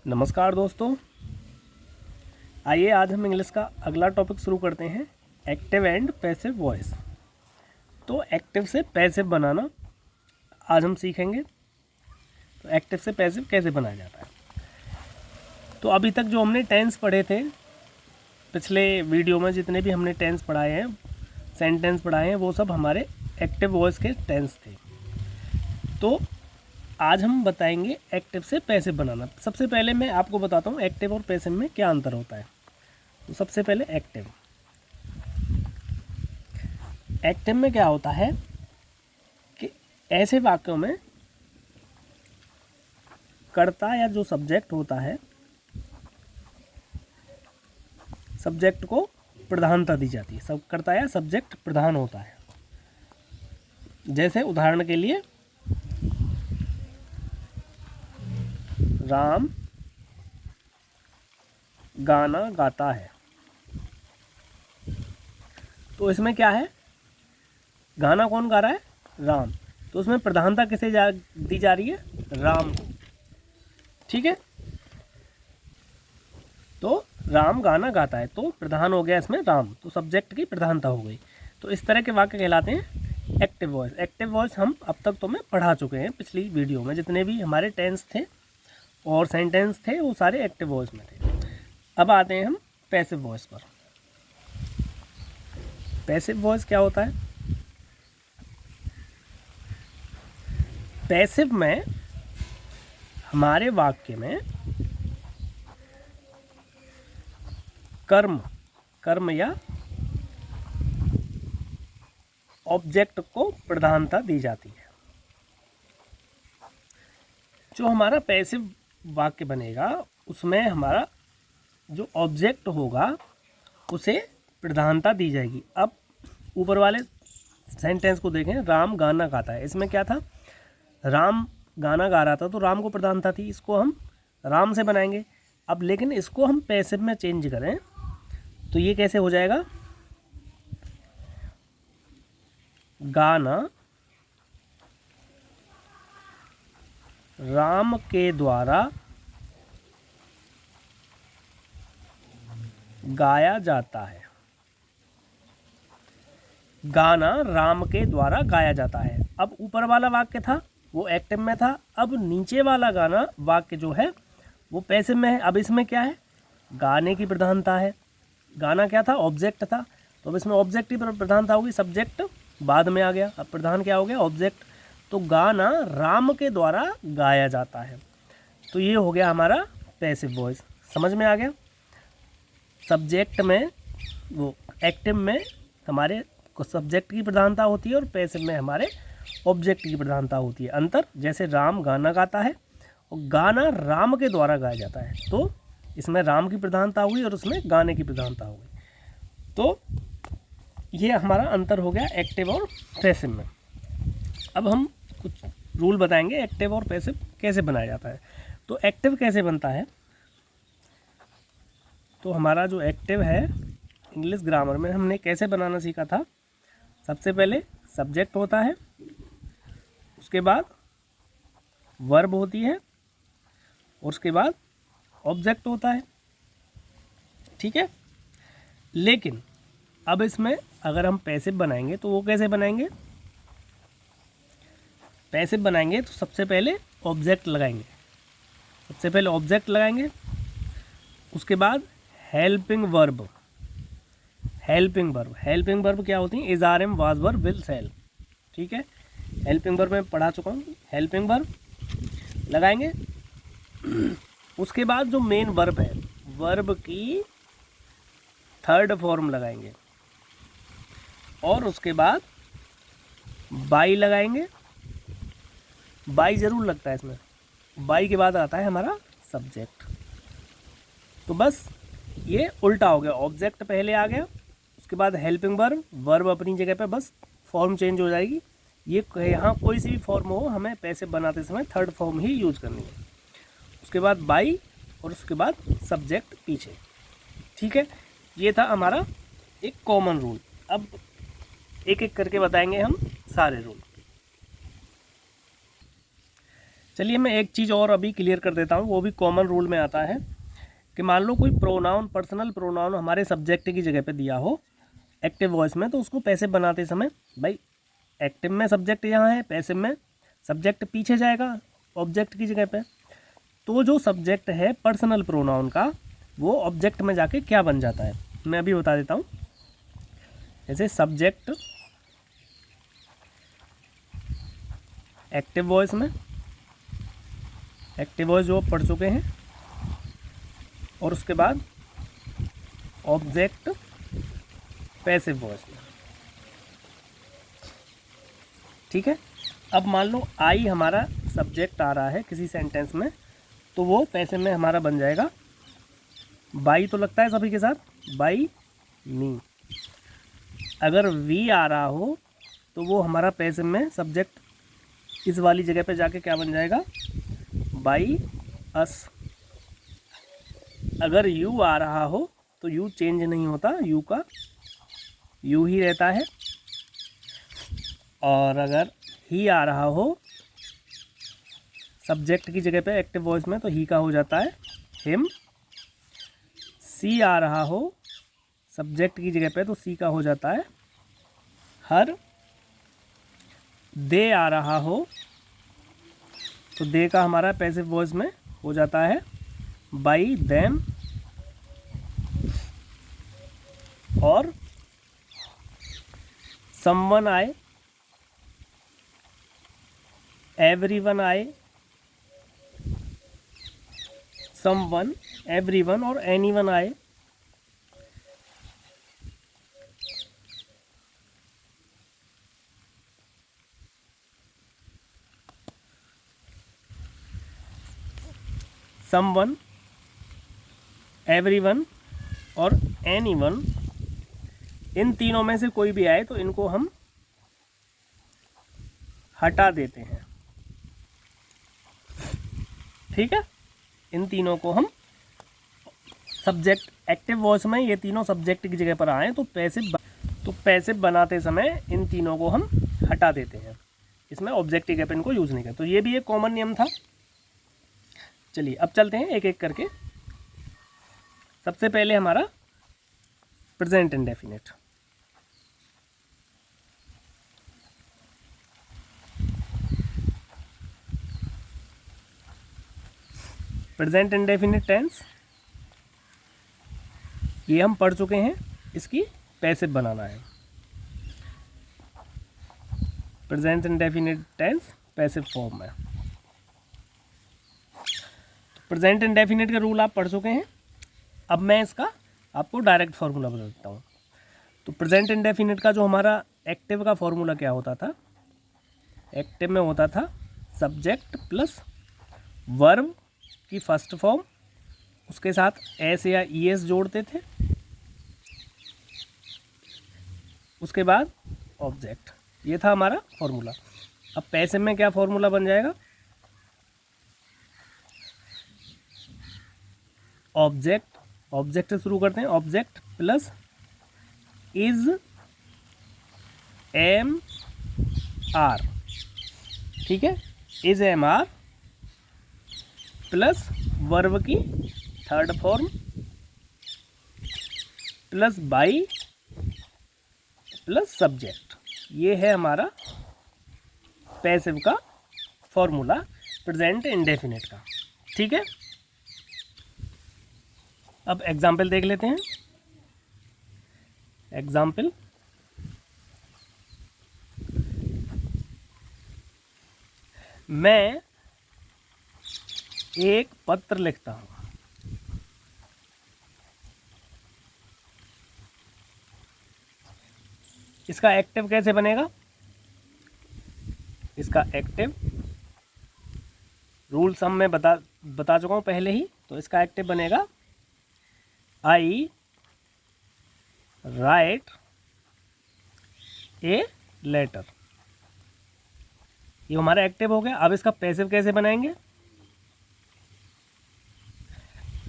नमस्कार दोस्तों, आइए आज हम इंग्लिश का अगला टॉपिक शुरू करते हैं, एक्टिव एंड पैसिव वॉइस। तो एक्टिव से पैसिव बनाना आज हम सीखेंगे। तो एक्टिव से पैसिव कैसे बनाया जाता है। तो अभी तक जो हमने टेंस पढ़े थे, पिछले वीडियो में जितने भी हमने टेंस पढ़ाए हैं, सेंटेंस पढ़ाए हैं, वो सब हमारे एक्टिव वॉइस के टेंस थे। तो आज हम बताएंगे एक्टिव से पैसिव बनाना। सबसे पहले मैं आपको बताता हूँ एक्टिव और पैसिव में क्या अंतर होता है। तो सबसे पहले एक्टिव में क्या होता है कि ऐसे वाक्यों में कर्ता या जो सब्जेक्ट होता है, सब्जेक्ट को प्रधानता दी जाती है। सब कर्ता या सब्जेक्ट प्रधान होता है। जैसे उदाहरण के लिए, राम गाना गाता है। तो इसमें क्या है, गाना कौन गा रहा है? राम। तो उसमें प्रधानता किसे दी जा रही है? राम को। ठीक है, तो राम गाना गाता है, तो प्रधान हो गया इसमें राम, तो सब्जेक्ट की प्रधानता हो गई। तो इस तरह के वाक्य कहलाते हैं एक्टिव वॉइस। एक्टिव वॉइस हम अब तक तो में पढ़ा चुके हैं पिछली वीडियो में। जितने भी हमारे टेंस थे और सेंटेंस थे वो सारे एक्टिव वॉइस में थे। अब आते हैं हम पैसिव वॉइस पर। पैसिव वॉइस क्या होता है? पैसिव में हमारे वाक्य में कर्म या ऑब्जेक्ट को प्रधानता दी जाती है। जो हमारा पैसिव वाक्य बनेगा उसमें हमारा जो ऑब्जेक्ट होगा उसे प्रधानता दी जाएगी। अब ऊपर वाले सेंटेंस को देखें, राम गाना गाता है। इसमें क्या था? राम गाना गा रहा था तो राम को प्रधानता थी। इसको हम राम से बनाएंगे। अब लेकिन इसको हम पैसिव में चेंज करें तो ये कैसे हो जाएगा? गाना राम के द्वारा गाया जाता है। गाना राम के द्वारा गाया जाता है। अब ऊपर वाला वाक्य था वो एक्टिव में था, अब नीचे वाला गाना वाक्य जो है वो पैसिव में है। अब इसमें क्या है? गाने की प्रधानता है। गाना क्या था? ऑब्जेक्ट था। तो अब इसमें ऑब्जेक्ट की प्रधानता होगी, सब्जेक्ट बाद में आ गया। अब प्रधान क्या हो गया? ऑब्जेक्ट। तो गाना राम के द्वारा गाया जाता है। तो ये हो गया हमारा पैसिव वॉइस। समझ में आ गया? सब्जेक्ट में वो एक्टिव में हमारे को सब्जेक्ट की प्रधानता होती है और पैसिव में हमारे ऑब्जेक्ट की प्रधानता होती है। अंतर, जैसे राम गाना गाता है और गाना राम के द्वारा गाया जाता है, तो इसमें राम की प्रधानता हुई और उसमें गाने की प्रधानता हो गई। तो ये हमारा अंतर हो गया एक्टिव और पैसिव में। अब हम कुछ रूल बताएंगे एक्टिव और पैसिव कैसे बनाया जाता है। तो एक्टिव कैसे बनता है? तो हमारा जो एक्टिव है इंग्लिश ग्रामर में हमने कैसे बनाना सीखा था। सबसे पहले सब्जेक्ट होता है, उसके बाद वर्ब होती है और उसके बाद ऑब्जेक्ट होता है। ठीक है, लेकिन अब इसमें अगर हम पैसिव बनाएंगे तो वो कैसे बनाएंगे? पैसिव बनाएंगे तो सबसे पहले ऑब्जेक्ट लगाएंगे। उसके बाद हेल्पिंग वर्ब क्या होती है? Is, are, am, was, were, will, shall. ठीक है, हेल्पिंग वर्ब मैं पढ़ा चुका हूँ। हेल्पिंग वर्ब लगाएंगे। उसके बाद जो मेन वर्ब है, वर्ब की थर्ड फॉर्म लगाएंगे और उसके बाद बाई लगाएंगे। बाई जरूर लगता है इसमें। बाई के बाद आता है हमारा सब्जेक्ट। तो बस ये उल्टा हो गया, ऑब्जेक्ट पहले आ गया, उसके बाद हेल्पिंग वर्ब, वर्ब अपनी जगह पे, बस फॉर्म चेंज हो जाएगी। ये यहाँ कोई सी भी फॉर्म हो, हमें पैसिव बनाते समय थर्ड फॉर्म ही यूज करनी है। उसके बाद बाई और उसके बाद सब्जेक्ट पीछे। ठीक है, ये था हमारा एक कॉमन रूल। अब एक एक करके बताएंगे हम सारे रूल। चलिए मैं एक चीज़ और अभी क्लियर कर देता हूँ, वो भी कॉमन रूल में आता है कि मान लो कोई प्रोनाउन, पर्सनल प्रोनाउन हमारे सब्जेक्ट की जगह पे दिया हो एक्टिव वॉइस में, तो उसको पैसिव बनाते समय, भाई एक्टिव में सब्जेक्ट यहाँ है, पैसिव में सब्जेक्ट पीछे जाएगा ऑब्जेक्ट की जगह पे, तो जो सब्जेक्ट है पर्सनल प्रोनाउन का वो ऑब्जेक्ट में जाके क्या बन जाता है, मैं अभी बता देता हूँ। जैसे सब्जेक्ट एक्टिव वॉइस में, एक्टिव वॉइस जो पढ़ चुके हैं, और उसके बाद ऑब्जेक्ट पैसिव वॉइस में, ठीक है। अब मान लो आई हमारा सब्जेक्ट आ रहा है किसी सेंटेंस में, तो वो पैसिव में हमारा बन जाएगा बाई, तो लगता है सभी के साथ, बाई मी। अगर वी आ रहा हो तो वो हमारा पैसिव में सब्जेक्ट इस वाली जगह पे जाके क्या बन जाएगा, बाई अस। अगर यू आ रहा हो तो यू चेंज नहीं होता, यू का यू ही रहता है। और अगर ही आ रहा हो सब्जेक्ट की जगह पे एक्टिव वॉइस में, तो ही का हो जाता है हिम। सी आ रहा हो सब्जेक्ट की जगह पे, तो सी का हो जाता है हर। दे आ रहा हो तो दे का हमारा पैसिव वॉइस में हो जाता है बाई देम। और समवन आए, एवरीवन आए, समवन, एवरीवन और एनीवन आए, समवन, एवरीवन और एनीवन, इन तीनों में से कोई भी आए तो इनको हम हटा देते हैं, ठीक है। इन तीनों को हम सब्जेक्ट एक्टिव वॉइस में, ये तीनों सब्जेक्ट की जगह पर आए तो पैसिव बनाते समय इन तीनों को हम हटा देते हैं, इसमें ऑब्जेक्ट की जगह पर इनको यूज़ नहीं करते। तो ये भी एक कॉमन नियम था। चलिए अब चलते हैं एक एक करके। सबसे पहले हमारा present indefinite. Present indefinite tense ये हम पढ़ चुके हैं, इसकी पैसिव बनाना है। Present indefinite tense passive form में। प्रेजेंट इंडेफिनिट का रूल आप पढ़ चुके हैं। अब मैं इसका आपको डायरेक्ट फार्मूला बता देता हूँ। तो प्रेजेंट इंडेफिनिट का जो हमारा एक्टिव का फार्मूला क्या होता था, एक्टिव में होता था सब्जेक्ट प्लस वर्ब की फर्स्ट फॉर्म, उसके साथ एस या ई एस जोड़ते थे, उसके बाद ऑब्जेक्ट। ये था हमारा फॉर्मूला। अब पैसिव में क्या फॉर्मूला बन जाएगा, ऑब्जेक्ट, ऑब्जेक्ट से शुरू करते हैं, object plus is am are, ठीक है, is am are plus verb की third form plus by plus subject. ये है हमारा पैसिव का फॉर्मूला प्रेजेंट इंडेफिनिट का, ठीक है। अब एग्जाम्पल देख लेते हैं। एग्जाम्पल, मैं एक पत्र लिखता हूँ। इसका एक्टिव कैसे बनेगा, इसका एक्टिव रूल्स हम मैं बता चुका हूँ पहले ही। तो इसका एक्टिव बनेगा आई राइट ए लेटर। ये हमारा एक्टिव हो गया। अब इसका पैसिव कैसे बनाएंगे,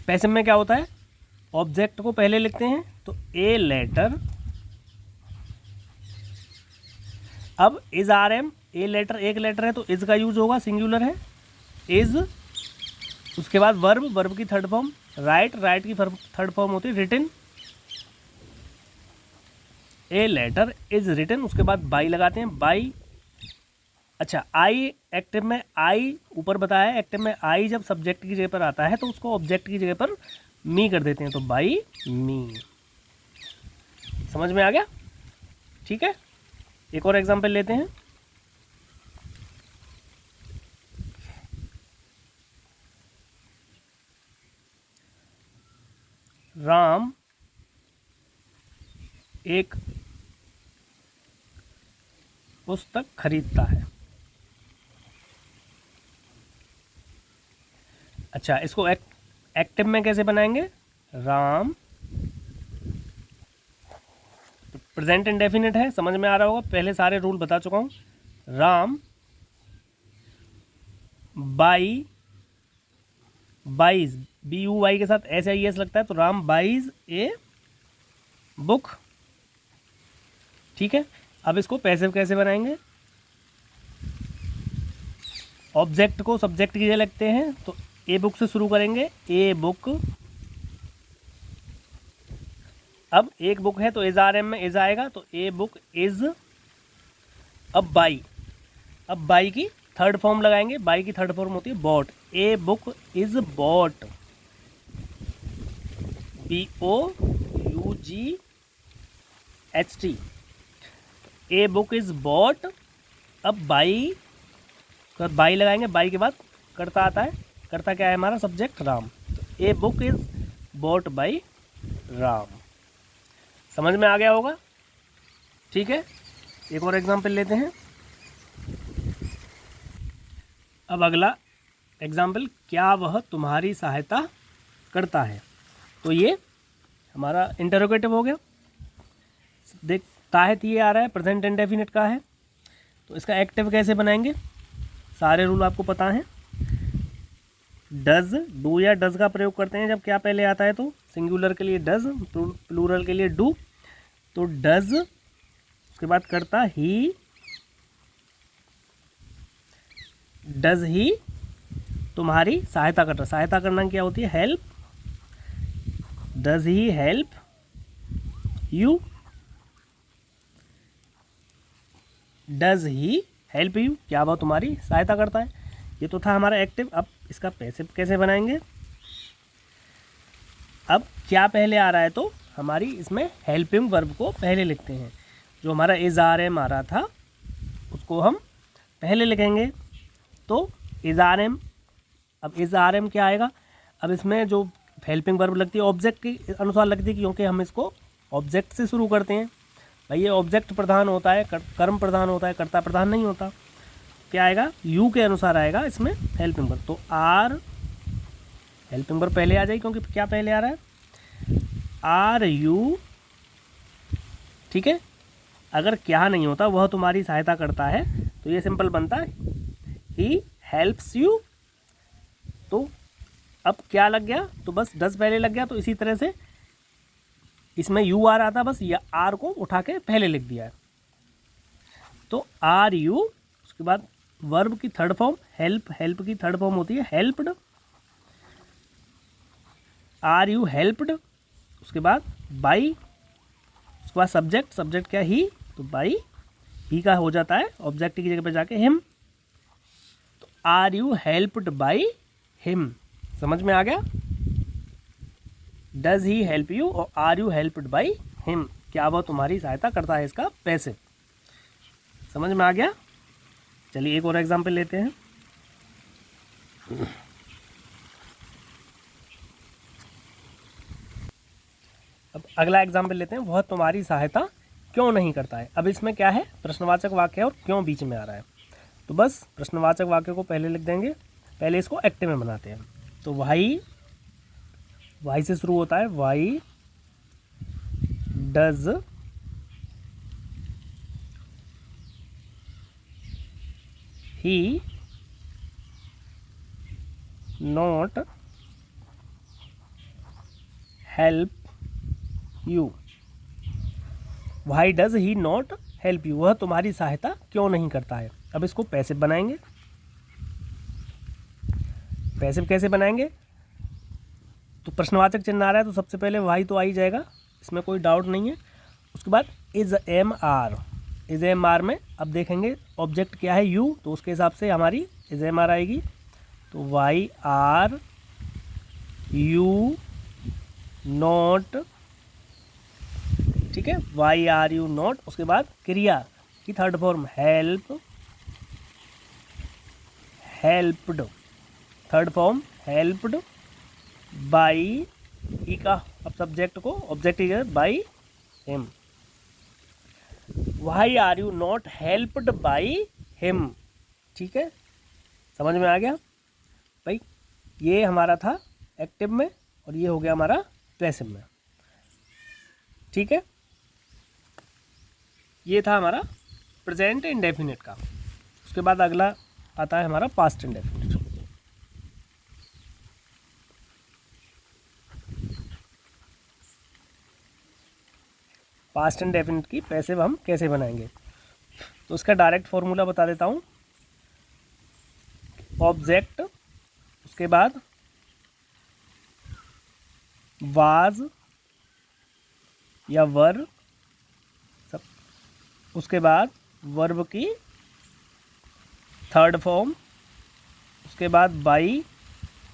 पैसिव में क्या होता है, ऑब्जेक्ट को पहले लिखते हैं, तो ए लेटर। अब is are am, a letter एक लेटर है तो इज का यूज होगा, सिंगुलर है, इज़, उसके बाद वर्ब, वर्ब की थर्ड फॉर्म राइट, राइट की थर्ड फॉर्म होती है written, a letter is written, उसके बाद बाई लगाते हैं, बाई। अच्छा, आई एक्टिव में, आई ऊपर बताया है एक्टिव में आई जब सब्जेक्ट की जगह पर आता है तो उसको ऑब्जेक्ट की जगह पर मी कर देते हैं, तो बाई मी। समझ में आ गया? ठीक है, एक और एग्जांपल लेते हैं। राम एक पुस्तक खरीदता है। अच्छा, इसको एक्टिव में कैसे बनाएंगे? राम, प्रेजेंट इंडेफिनिट है, समझ में आ रहा होगा, पहले सारे रूल बता चुका हूँ। Ram buy, buys, B U Y के साथ एस आई एस लगता है, तो राम बाईज ए बुक। ठीक है, अब इसको पैसिव कैसे बनाएंगे? ऑब्जेक्ट को सब्जेक्ट की जगह लगते हैं, तो ए बुक से शुरू करेंगे, ए बुक। अब एक बुक है तो इज आर एम में इज आएगा, तो ए बुक इज। अब बाई, अब बाई की थर्ड फॉर्म लगाएंगे, बाई की थर्ड फॉर्म होती है bought, a book is bought, B O U G H T, a book is bought. अब बाई, बाई लगाएंगे, बाई के बाद कर्ता आता है, कर्ता क्या है हमारा? सब्जेक्ट राम, तो a book is bot by Ram. समझ में आ गया होगा? ठीक है, एक और एग्जांपल लेते हैं। अब अगला एग्जाम्पल, क्या वह तुम्हारी सहायता करता है, तो ये हमारा इंटरोगेटिव हो गया। देख, ताहत ये आ रहा है, प्रेजेंट इंडेफिनिट का है, तो इसका एक्टिव कैसे बनाएंगे? सारे रूल आपको पता हैं। डज, डू या डज का प्रयोग करते हैं जब क्या पहले आता है, तो सिंगुलर के लिए डज, प्लूरल के लिए डू, तो डज, उसके बाद करता ही, डज ही तुम्हारी सहायता करता, सहायता करना क्या होती है? Help, does he help you, does he help you, क्या वह तुम्हारी सहायता करता है। ये तो था हमारा एक्टिव। अब इसका पैसिव कैसे बनाएंगे? अब क्या पहले आ रहा है, तो हमारी इसमें हेल्पिंग वर्ब को पहले लिखते हैं। जो हमारा इज आर एम आ रहा था उसको हम पहले लिखेंगे, तो इज आर एम। अब इज आर एम क्या आएगा? अब इसमें जो हेल्पिंग वर्ब लगती है ऑब्जेक्ट के अनुसार लगती है, क्योंकि हम इसको ऑब्जेक्ट से शुरू करते हैं। भाई ये ऑब्जेक्ट प्रधान होता है, कर्म प्रधान होता है, कर्ता प्रधान नहीं होता। क्या आएगा? यू के अनुसार आएगा इसमें हेल्पिंग वर्ब, तो आर, हेल्पिंग वर्ब पहले आ जाएगी क्योंकि क्या पहले आ रहा है? Are you. ठीक है, अगर क्या नहीं होता वह तुम्हारी सहायता करता है, तो ये सिंपल बनता है ही हेल्प्स यू। तो अब क्या लग गया? तो बस डज पहले लग गया, तो इसी तरह से इसमें यू आ रहा था, बस ये आर को उठा के पहले लिख दिया है, तो आर यू। उसके बाद वर्ब की थर्ड फॉर्म हेल्प, हेल्प की थर्ड फॉर्म होती है हेल्प्ड, आर यू हेल्प्ड। उसके बाद बाई, उसके बाद सब्जेक्ट, सब्जेक्ट क्या? ही, तो बाई ही का हो जाता है ऑब्जेक्ट की जगह पे जाके हिम, तो are you helped by him. समझ में आ गया? डज ही हेल्प यू और are you helped by him, क्या वह तुम्हारी सहायता करता है, इसका पैसिव। समझ में आ गया? चलिए एक और एग्जांपल लेते हैं। अब अगला एग्जांपल लेते हैं, वह तुम्हारी सहायता क्यों नहीं करता है। अब इसमें क्या है? प्रश्नवाचक वाक्य है और क्यों बीच में आ रहा है, तो बस प्रश्नवाचक वाक्य को पहले लिख देंगे। पहले इसको एक्टिव में बनाते हैं, तो वाई, वाई से शुरू होता है, why does he not help you, why does he not help you, वह तुम्हारी सहायता क्यों नहीं करता है। अब इसको पैसिव बनाएंगे, पैसिव कैसे बनाएंगे, तो प्रश्नवाचक चिन्ह आ रहा है तो सबसे पहले वाई तो आ ही जाएगा, इसमें कोई डाउट नहीं है। उसके बाद is am are, is am are में अब देखेंगे ऑब्जेक्ट क्या है यू, तो उसके हिसाब से हमारी इज एम आर आएगी। तो वाई आर यू नॉट, ठीक है, वाई आर यू नॉट। उसके बाद क्रिया की third form help, helped, third form helped by, he का अब सब्जेक्ट को ऑब्जेक्ट ही है by him, why are you not helped by him. ठीक है, समझ में आ गया भाई। ये हमारा था एक्टिव में और ये हो गया हमारा पैसिव में। ठीक है, ये था हमारा प्रेजेंट इंडेफिनिट का। उसके बाद अगला आता है हमारा पास्ट इंडेफिनिट। पास्ट इंडेफिनिट की पैसिव हम कैसे बनाएंगे, तो उसका डायरेक्ट फॉर्मूला बता देता हूँ। ऑब्जेक्ट, उसके बाद वाज या वर, सब, उसके बाद वर्ब की थर्ड फॉर्म, उसके बाद बाई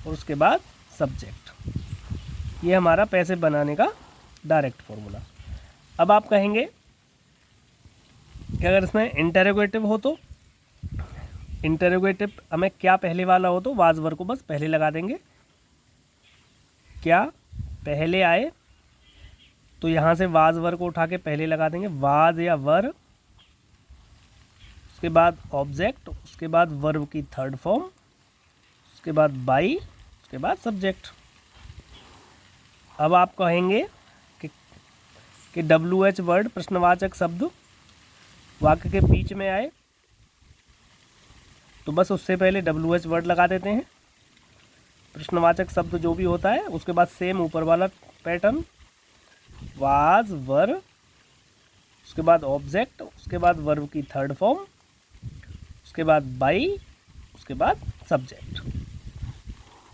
और उसके बाद सब्जेक्ट। ये हमारा पैसिव बनाने का डायरेक्ट फॉर्मूला। अब आप कहेंगे कि अगर इसमें इंटरोगेटिव हो तो, इंटरोगेटिव हमें क्या पहले वाला हो तो वाज वर को बस पहले लगा देंगे। क्या पहले आए तो यहाँ से वाज वर को उठा के पहले लगा देंगे, वाज या वर, उसके बाद ऑब्जेक्ट, उसके बाद वर्ब की थर्ड फॉर्म, उसके बाद बाई, उसके बाद सब्जेक्ट। अब आप कहेंगे कि WH वर्ड प्रश्नवाचक शब्द वाक्य के बीच में आए तो बस उससे पहले WH वर्ड लगा देते हैं। प्रश्नवाचक शब्द जो भी होता है उसके बाद सेम ऊपर वाला पैटर्न, वाज वर, उसके बाद ऑब्जेक्ट, उसके बाद वर्ब की थर्ड फॉर्म, उसके बाद बाई, उसके बाद सब्जेक्ट।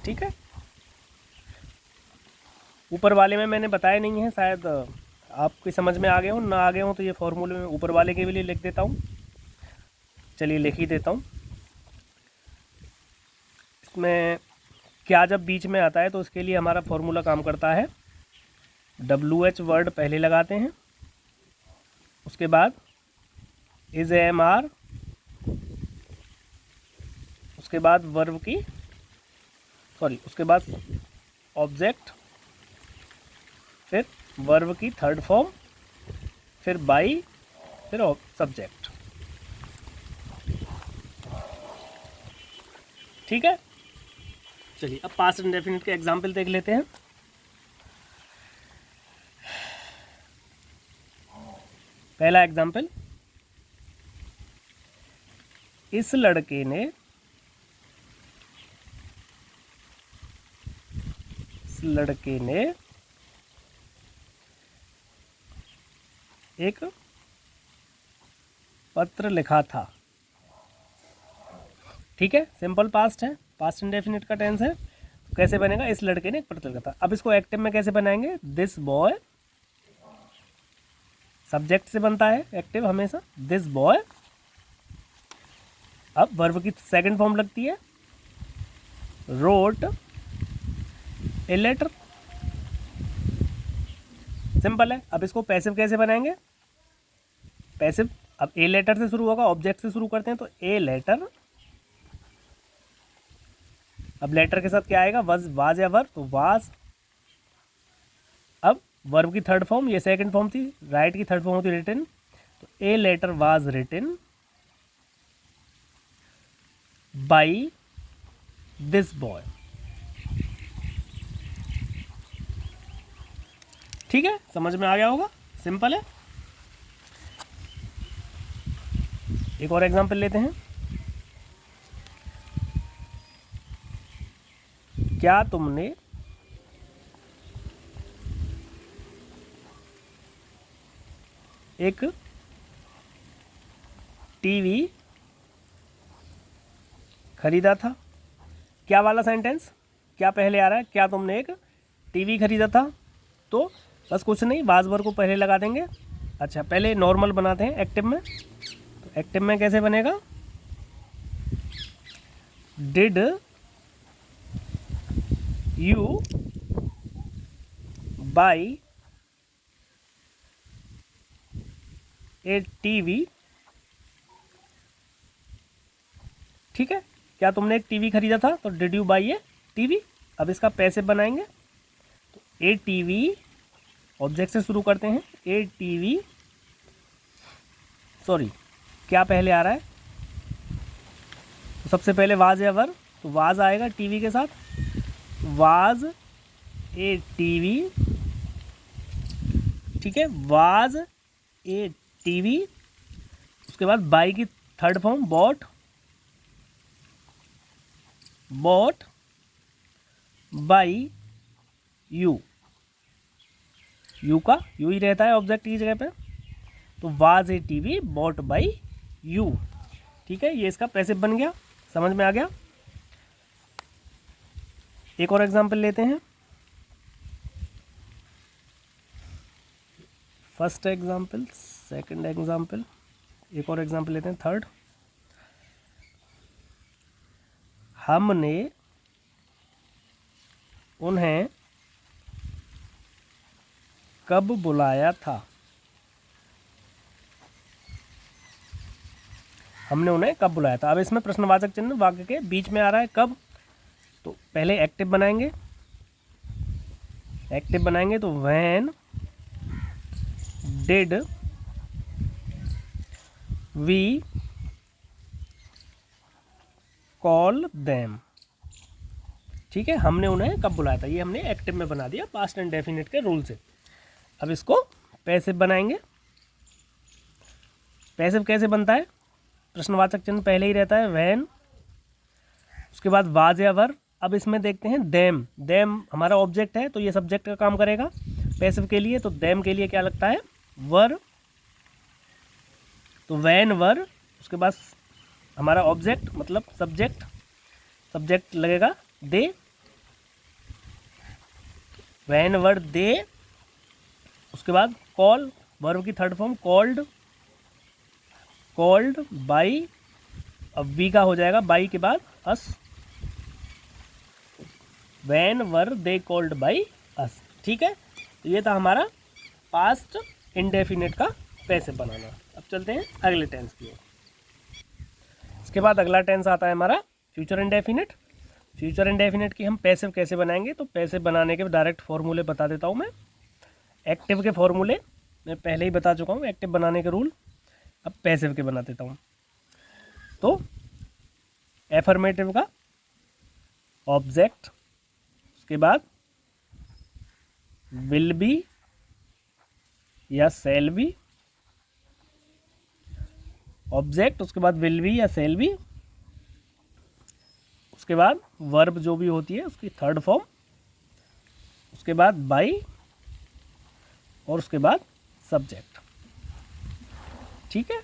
ठीक है, ऊपर वाले में मैंने बताया नहीं है, शायद आपकी समझ में आ गए हो, ना आ गए हो तो ये फॉर्मूले में ऊपर वाले के लिए लिख देता हूँ। चलिए लिख ही देता हूँ। इसमें क्या जब बीच में आता है तो उसके लिए हमारा फॉर्मूला काम करता है, WH वर्ड पहले लगाते हैं, उसके बाद इज एम आर, उसके बाद वर्ब की उसके बाद ऑब्जेक्ट, फिर वर्ब की थर्ड फॉर्म, फिर बाई, फिर सब्जेक्ट। ठीक है, चलिए अब पास्ट इंडेफिनिट के एग्जाम्पल देख लेते हैं। पहला एग्जाम्पल, इस लड़के ने एक पत्र लिखा था। ठीक है, सिंपल पास्ट है, पास्ट इंडेफिनिट का टेंस है। तो कैसे बनेगा, इस लड़के ने एक पत्र लिखा था। अब इसको एक्टिव में कैसे बनाएंगे, दिस बॉय, सब्जेक्ट से बनता है एक्टिव हमेशा, दिस बॉय। अब वर्ब की सेकंड फॉर्म लगती है, रोट ए लेटर। सिंपल है। अब इसको पैसिव कैसे बनाएंगे, पैसिव अब ए लेटर से शुरू होगा, ऑब्जेक्ट से शुरू करते हैं तो ए लेटर। अब लेटर के साथ क्या आएगा, वाज या वर, तो वाज। अब वर्ब की थर्ड फॉर्म, ये सेकंड फॉर्म थी, राइट की थर्ड फॉर्म होती रिटन, तो a letter was written by this boy. ठीक है, समझ में आ गया होगा, सिंपल है। एक और एग्जांपल लेते हैं। क्या तुमने एक टीवी खरीदा था, क्या वाला सेंटेंस, क्या पहले आ रहा है, क्या तुमने एक टीवी खरीदा था, तो बस कुछ नहीं, वाज वर्ब को पहले लगा देंगे। अच्छा, पहले नॉर्मल बनाते हैं एक्टिव में। तो एक्टिव में कैसे बनेगा, did you by A TV, ठीक है, क्या तुमने एक टीवी खरीदा था, तो did you by A TV. अब इसका पैसिव बनाएंगे, तो ए टीवी ऑब्जेक्ट से शुरू करते हैं, ए टीवी, सॉरी क्या पहले आ रहा है, तो सबसे पहले वाज या वर, तो वाज आएगा टीवी के साथ, वाज ए टीवी, ठीक है, वाज ए टीवी। उसके बाद बाई की third form bought, bought by you, you का यू ही रहता है ऑब्जेक्ट की जगह पे, तो was a TV bought by you, ठीक है, ये इसका पैसिव बन गया, समझ में आ गया। एक और एग्जांपल लेते हैं, फर्स्ट एग्जांपल, सेकंड एग्जांपल, एक और एग्जांपल लेते हैं, थर्ड। हमने उन्हें कब बुलाया था, हमने उन्हें कब बुलाया था। अब इसमें प्रश्नवाचक चिन्ह वाक्य के बीच में आ रहा है, कब, तो पहले एक्टिव बनाएंगे, एक्टिव बनाएंगे तो when did we call them, ठीक है, हमने उन्हें कब बुलाया था, ये हमने एक्टिव में बना दिया पास्ट एंड डेफिनेट के रूल से। अब इसको पैसिव बनाएंगे, पैसिव कैसे बनता है, प्रश्नवाचक चिन्ह पहले ही रहता है व्हेन, उसके बाद वाज या वर। अब इसमें देखते हैं देम, देम हमारा ऑब्जेक्ट है तो ये सब्जेक्ट का काम करेगा पैसिव के लिए, तो देम के लिए क्या लगता है, वर, तो व्हेन वर, उसके बाद हमारा ऑब्जेक्ट मतलब सब्जेक्ट, सब्जेक्ट लगेगा दे, व्हेन वर दे, उसके बाद कॉल, वर्ब की third form called, called by, अब वी का हो जाएगा बाई के बाद us, when were they called by us, ठीक है, तो ये था हमारा पास्ट इंडेफिनिट का पैसिव बनाना। अब चलते हैं अगले टेंस की ओर। इसके बाद अगला टेंस आता है हमारा फ्यूचर इंडेफिनिट। फ्यूचर इंडेफिनिट की हम पैसिव कैसे बनाएंगे, तो पैसिव बनाने के डायरेक्ट फॉर्मूले बता देता हूँ मैं। एक्टिव के फॉर्मूले मैं पहले ही बता चुका हूँ, एक्टिव बनाने के रूल, अब पैसिव के बना देता हूँ। तो एफर्मेटिव का ऑब्जेक्ट, उसके बाद विल बी या सेल बी, ऑब्जेक्ट, उसके बाद विल बी या सेल बी, उसके बाद वर्ब जो भी होती है उसकी थर्ड फॉर्म, उसके बाद बाई, और उसके बाद सब्जेक्ट, ठीक है।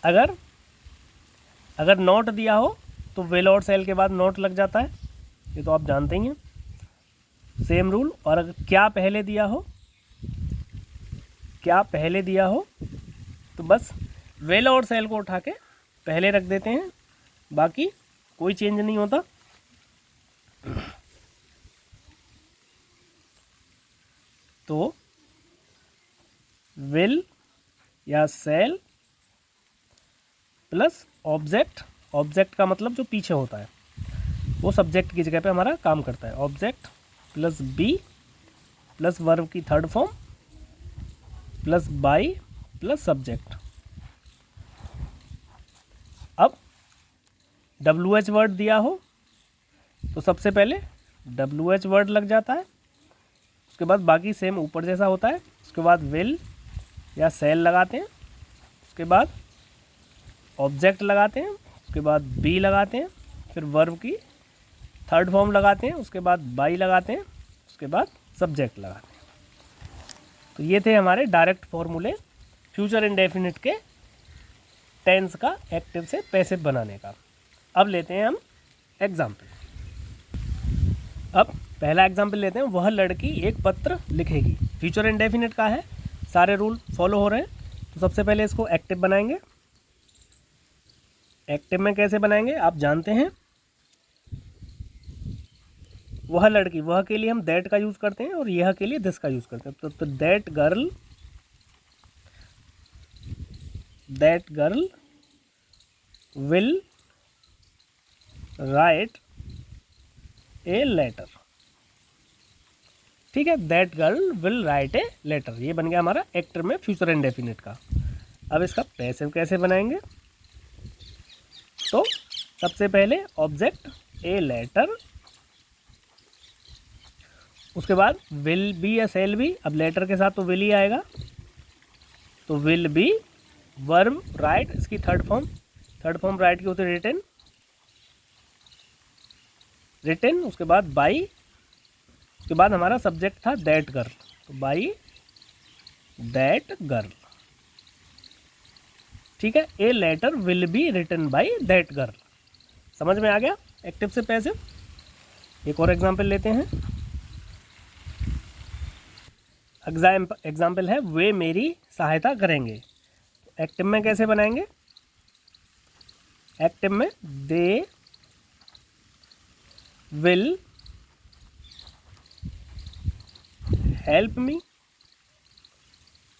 अगर नॉट दिया हो तो विल और सेल के बाद नॉट लग जाता है, ये तो आप जानते ही हैं, सेम रूल। और अगर क्या पहले दिया हो, क्या पहले दिया हो तो बस विल और सेल को उठा के पहले रख देते हैं, बाकी कोई चेंज नहीं होता। तो विल या सेल प्लस ऑब्जेक्ट, ऑब्जेक्ट का मतलब जो पीछे होता है वो सब्जेक्ट की जगह पे हमारा काम करता है, object plus be plus verb की third form plus by plus subject. अब WH वर्ड दिया हो तो सबसे पहले WH वर्ड लग जाता है, उसके बाद बाकी सेम ऊपर जैसा होता है, उसके बाद विल या सेल लगाते हैं, उसके बाद ऑब्जेक्ट लगाते हैं, उसके बाद बी लगाते हैं, फिर वर्ब की थर्ड फॉर्म लगाते हैं, उसके बाद बाई लगाते हैं, उसके बाद सब्जेक्ट लगाते हैं। तो ये थे हमारे डायरेक्ट फॉर्मूले फ्यूचर इंडेफिनिट के टेंस का एक्टिव से पैसिव बनाने का। अब लेते हैं हम एग्जाम्पल। अब पहला एग्जाम्पल लेते हैं, वह लड़की एक पत्र लिखेगी। फ्यूचर इंडेफिनिट का है, सारे रूल फॉलो हो रहे हैं। तो सबसे पहले इसको एक्टिव बनाएंगे। एक्टिव में कैसे बनाएंगे आप जानते हैं। वह लड़की, वह के लिए हम दैट का यूज़ करते हैं और यह के लिए दिस का यूज़ करते हैं। तो that girl will write a letter. ठीक है, that girl will write a letter, ये बन गया हमारा एक्टर में फ्यूचर इंडेफिनिट का। अब इसका पैसिव कैसे बनाएंगे। तो सबसे पहले ऑब्जेक्ट ए लेटर, उसके बाद विल बी या सेल बी। अब लेटर के साथ तो विल ही आएगा, तो विल बी वर्ब राइट, इसकी थर्ड फॉर्म राइट की होती है रिटन। उसके बाद बाई, उसके बाद हमारा सब्जेक्ट था दैट गर्ल, तो बाई दैट गर्ल। ठीक है, a letter will be written by that girl. समझ में आ गया एक्टिव से पैसिव। एक और एग्जाम्पल लेते हैं। एग्जाम्पल है वे मेरी सहायता करेंगे। एक्टिव में कैसे बनाएंगे। एक्टिव में they will help me,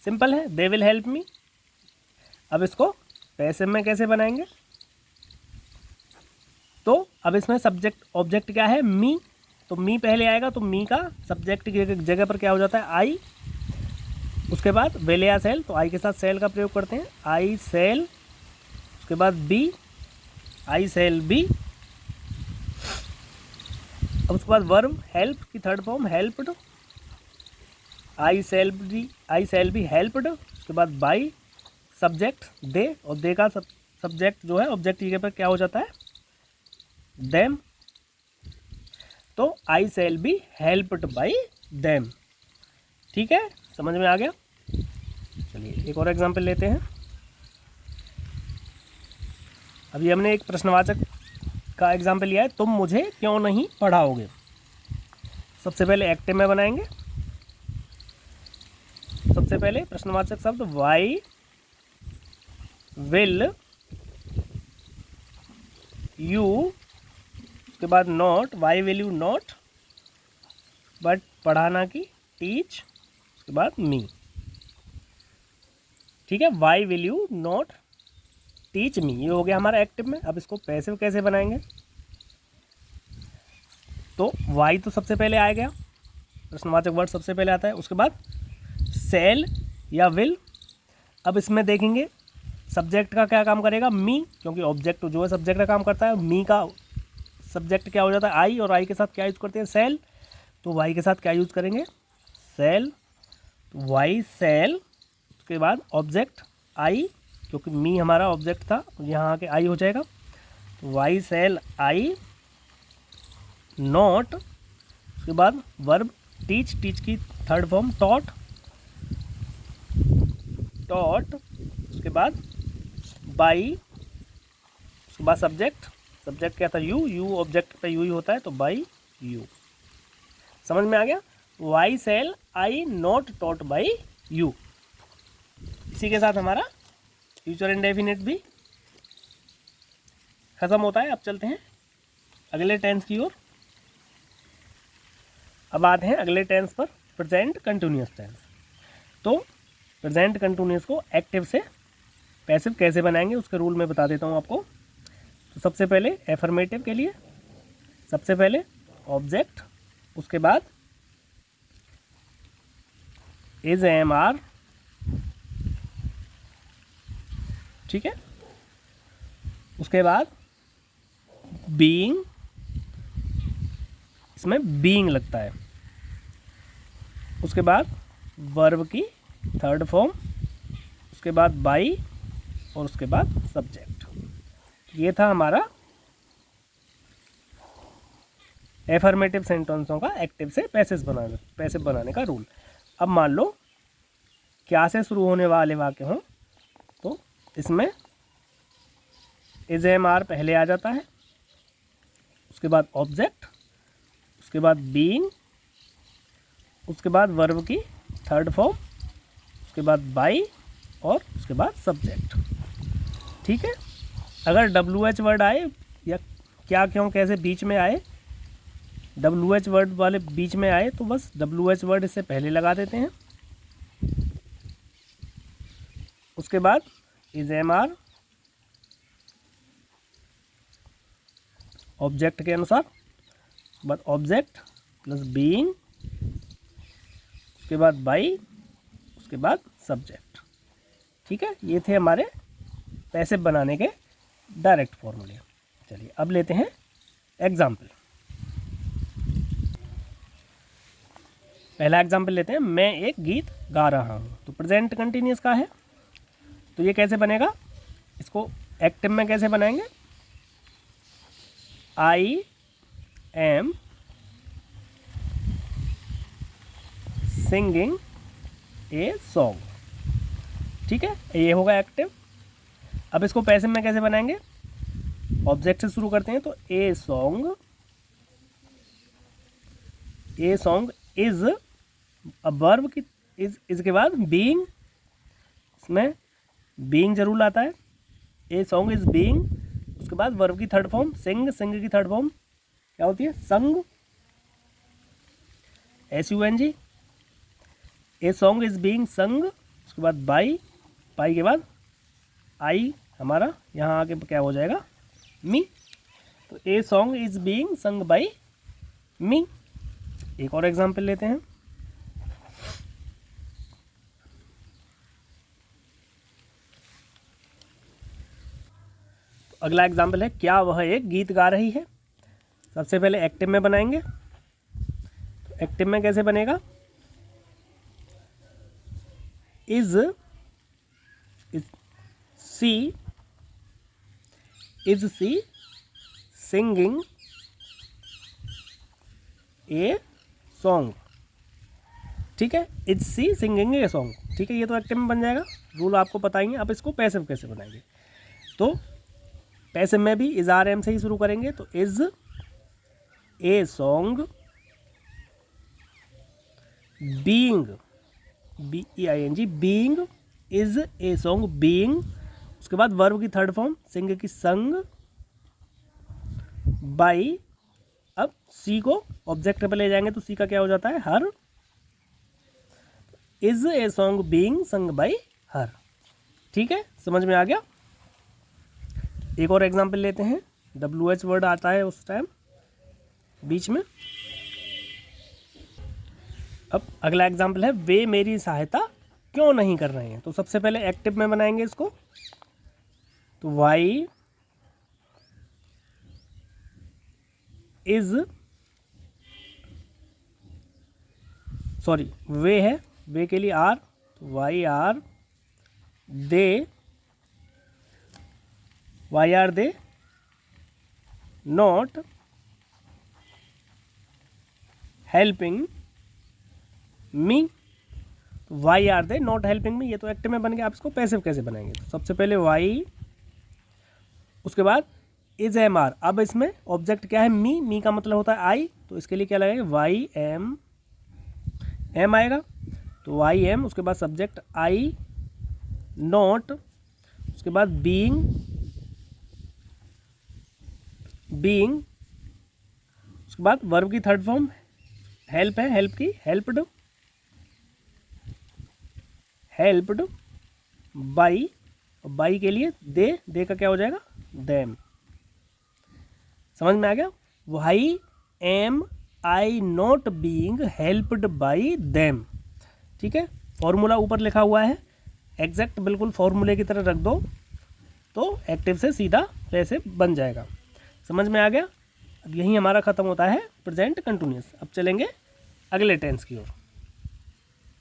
simple है, दे विल हेल्प मी। अब इसको पैसिव में कैसे बनाएंगे। तो अब इसमें सब्जेक्ट ऑब्जेक्ट क्या है, मी, तो मी पहले आएगा, तो मी का सब्जेक्ट की जगह पर क्या हो जाता है, आई। उसके बाद विल या सेल, तो आई के साथ सेल का प्रयोग करते हैं, आई सेल। उसके बाद बी, आई सेल बी। अब उसके बाद वर्ब हेल्प की third form helped, I shall be helped. उसके बाद बाई सब्जेक्ट दे, और दे का सब्जेक्ट जो है ऑब्जेक्ट की जगह पर क्या हो जाता है, देम। तो I shall be helped by them. ठीक है, समझ में आ गया। चलिए एक और एग्जांपल लेते हैं। अभी हमने एक प्रश्नवाचक का एग्जांपल लिया है, तुम मुझे क्यों नहीं पढ़ाओगे। सबसे पहले एक्टिव में बनाएंगे। सबसे पहले प्रश्नवाचक शब्द वाई विल यू, उसके बाद not, why will you not but पढ़ाना की टीच, उसके बाद मी। ठीक है, why will you not teach me, ये हो गया हमारा एक्टिव में। अब इसको पैसिव कैसे बनाएंगे। तो वाई तो सबसे पहले आ गया, प्रश्नवाचक वर्ड सबसे पहले आता है। उसके बाद सेल या विल। अब इसमें देखेंगे सब्जेक्ट का क्या काम करेगा, मी, क्योंकि ऑब्जेक्ट जो है सब्जेक्ट का काम करता है। मी का सब्जेक्ट क्या हो जाता है, आई, और आई के साथ क्या यूज़ करते हैं, सेल। तो वाई के साथ क्या यूज़ करेंगे, सेल, वाई सेल। उसके बाद ऑब्जेक्ट आई, क्योंकि मी हमारा ऑब्जेक्ट था, यहाँ आके आई हो जाएगा, तो वाई सेल आई नॉट। उसके बाद वर्ब टीच, टीच की थर्ड फॉर्म टॉट, उसके बाद बाई, उसके बाद सब्जेक्ट क्या था, यू ऑब्जेक्ट पे यू ही होता है, तो बाई यू। समझ में आ गया। Why shall I not taught by you. इसी के साथ हमारा फ्यूचर इंडेफिनिट भी खत्म होता है। अब चलते हैं अगले टेंस की ओर। अब आते हैं अगले टेंस पर, प्रेजेंट कंटिन्यूअस टेंस। तो प्रेजेंट कंटिन्यूअस को एक्टिव से पैसिव कैसे बनाएंगे उसके रूल में बता देता हूँ आपको। तो सबसे पहले एफर्मेटिव के लिए सबसे पहले ऑब्जेक्ट, उसके बाद इज एम आर, ठीक है। उसके बाद बीइंग, इसमें बीइंग लगता है। उसके बाद वर्ब की थर्ड फॉर्म, उसके बाद बाई, और उसके बाद सब्जेक्ट। ये था हमारा एफर्मेटिव सेंटेंसों का एक्टिव से पैसिव बनाने का रूल। अब मान लो क्या से शुरू होने वाले वाक्य हों, तो इसमें इज एम आर पहले आ जाता है, उसके बाद ऑब्जेक्ट, उसके बाद बीइंग, उसके बाद वर्ब की थर्ड फॉर्म, उसके बाद बाई और उसके बाद सब्जेक्ट। ठीक है। अगर WH वर्ड आए या क्या क्यों कैसे बीच में आए, WH वर्ड वाले बीच में आए तो बस WH वर्ड इससे पहले लगा देते हैं। उसके बाद इज MR ऑब्जेक्ट के अनुसार, बाद ऑब्जेक्ट प्लस बीइंग, उसके बाद बाई, उसके बाद सब्जेक्ट। ठीक है, ये थे हमारे पैसिव बनाने के डायरेक्ट फॉर्मूले। चलिए अब लेते हैं एग्जाम्पल। पहला एग्जाम्पल लेते हैं, मैं एक गीत गा रहा हूँ। तो प्रेजेंट कंटिन्यूस का है, तो ये कैसे बनेगा, इसको एक्टिव में कैसे बनाएंगे, I am singing a song. ठीक है, ये होगा एक्टिव। अब इसको पैसिव में कैसे बनाएंगे, ऑब्जेक्ट से शुरू करते हैं। तो ए सॉन्ग इज, अब वर्ब की इज के बाद बीइंग, इसमें बीइंग जरूर आता है। ए सॉन्ग इज बीइंग, उसके बाद वर्ब की थर्ड फॉर्म सिंग, सिंग की थर्ड फॉर्म क्या होती है, संग, SUNG। A song is being संग, उसके बाद बाई, बाई के बाद आई हमारा यहाँ आके क्या हो जाएगा, मी। तो a song is being sung by me. एक और एग्जाम्पल लेते हैं। तो अगला एग्जाम्पल है, क्या वह एक गीत गा रही है। सबसे पहले एक्टिव में बनाएंगे। तो एक्टिव में कैसे बनेगा, is she singing a song. ठीक है, is she singing a song. ठीक है, ये तो एक्टिव में बन जाएगा, रूल आपको पता ही है। अब इसको पैसिव कैसे बनाएंगे, तो पैसिव में भी इज आर एम से ही शुरू करेंगे। तो is a song being, BEING, being is a song being, उसके बाद वर्ब की थर्ड फॉर्म सिंग की संग, बाई। अब सी को ऑब्जेक्ट पे ले जाएंगे तो सी का क्या हो जाता है, her. Is a song being sung by her. ठीक है, समझ में आ गया। एक और एग्जांपल लेते हैं, WH वर्ड आता है उस टाइम बीच में। अब अगला एग्जांपल है, वे मेरी सहायता क्यों नहीं कर रहे हैं। तो सबसे पहले एक्टिव में बनाएंगे इसको। तो वाई इज, सॉरी वे है, वे के लिए आर, तो why are they not helping me. Why are they not helping me, ये तो एक्टिव में बन गया। आप इसको पैसिव कैसे बनाएंगे, तो सबसे पहले वाई, उसके बाद इज एम आर। अब इसमें ऑब्जेक्ट क्या है, मी का मतलब होता है आई, तो इसके लिए क्या लगेगा, वाई एम, एम आएगा तो वाई एम, उसके बाद सब्जेक्ट आई नॉट, उसके बाद बीइंग, उसके बाद वर्ब की थर्ड फॉर्म हेल्प है, हेल्प की हेल्प्ड बाई, बाई के लिए दे का क्या हो जाएगा, देम। समझ में आ गया। Why am I not being helped by them. ठीक है, फॉर्मूला ऊपर लिखा हुआ है, एग्जैक्ट बिल्कुल फॉर्मूले की तरह रख दो तो एक्टिव से सीधा पैसिव बन जाएगा। समझ में आ गया। अब यही हमारा ख़त्म होता है प्रेजेंट कंटिन्यूअस। अब चलेंगे अगले टेंस की ओर।